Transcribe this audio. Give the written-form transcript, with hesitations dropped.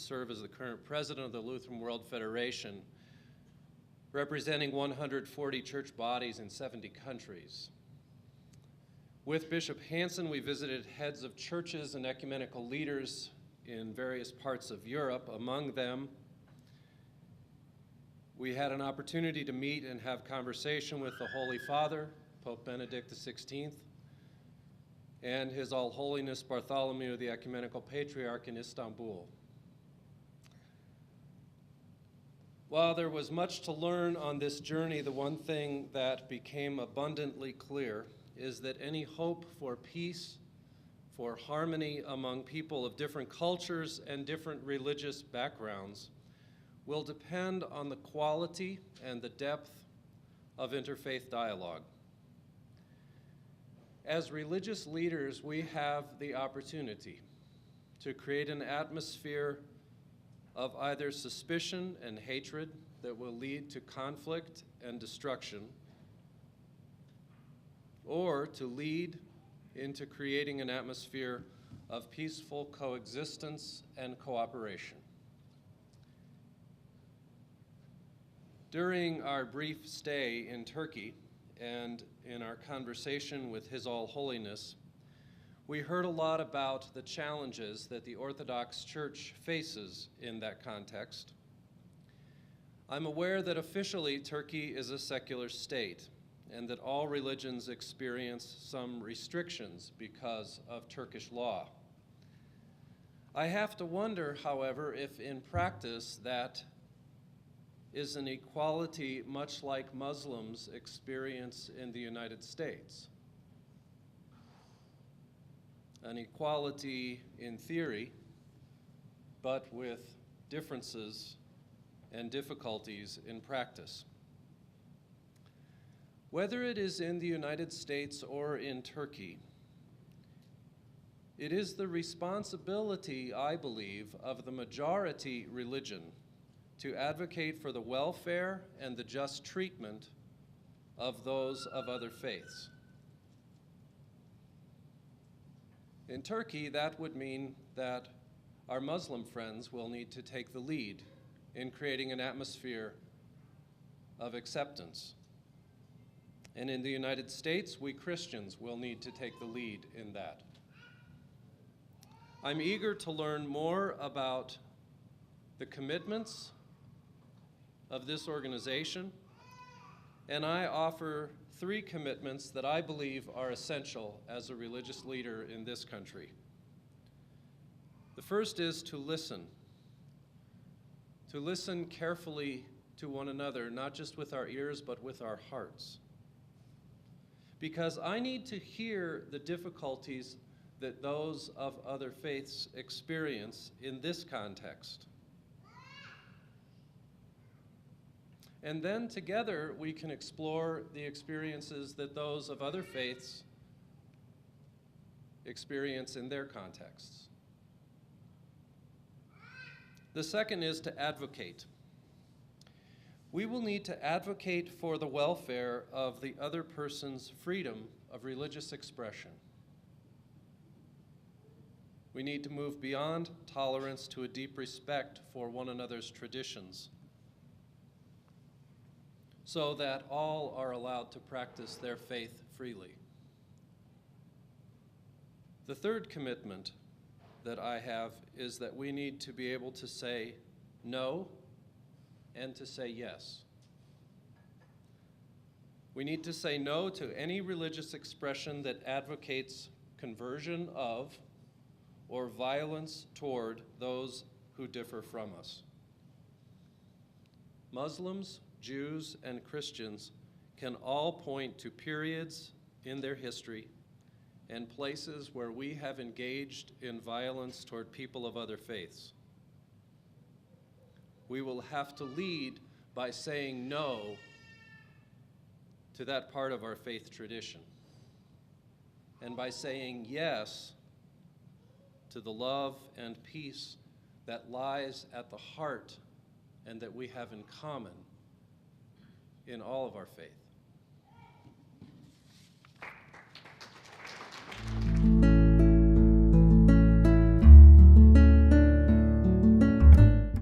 serve as the current president of the Lutheran World Federation, representing 140 church bodies in 70 countries. With Bishop Hansen, we visited heads of churches and ecumenical leaders in various parts of Europe. Among them, we had an opportunity to meet and have conversation with the Holy Father, Pope Benedict XVI, and His All Holiness Bartholomew, the Ecumenical Patriarch in Istanbul. While there was much to learn on this journey, the one thing that became abundantly clear is that any hope for peace, for harmony among people of different cultures and different religious backgrounds will depend on the quality and the depth of interfaith dialogue. As religious leaders, we have the opportunity to create an atmosphere of either suspicion and hatred that will lead to conflict and destruction, or to lead into creating an atmosphere of peaceful coexistence and cooperation. During our brief stay in Turkey and in our conversation with His All Holiness, we heard a lot about the challenges that the Orthodox Church faces in that context. I'm aware that officially Turkey is a secular state and that all religions experience some restrictions because of Turkish law. I have to wonder, however, if in practice that is an equality much like Muslims experience in the United States. An equality in theory, but with differences and difficulties in practice. Whether it is in the United States or in Turkey, it is the responsibility, I believe, of the majority religion to advocate for the welfare and the just treatment of those of other faiths. In Turkey, that would mean that our Muslim friends will need to take the lead in creating an atmosphere of acceptance. And in the United States, we Christians will need to take the lead in that. I'm eager to learn more about the commitments of this organization, and I offer 3 commitments that I believe are essential as a religious leader in this country. The first is to listen carefully to one another, not just with our ears, but with our hearts. Because I need to hear the difficulties that those of other faiths experience in this context. And then together we can explore the experiences that those of other faiths experience in their contexts. The second is to advocate. We will need to advocate for the welfare of the other person's freedom of religious expression. We need to move beyond tolerance to a deep respect for one another's traditions, so that all are allowed to practice their faith freely. The third commitment that I have is that we need to be able to say no and to say yes. We need to say no to any religious expression that advocates conversion of or violence toward those who differ from us. Muslims, Jews, and Christians can all point to periods in their history and places where we have engaged in violence toward people of other faiths. We will have to lead by saying no to that part of our faith tradition, and by saying yes to the love and peace that lies at the heart and that we have in common in all of our faith.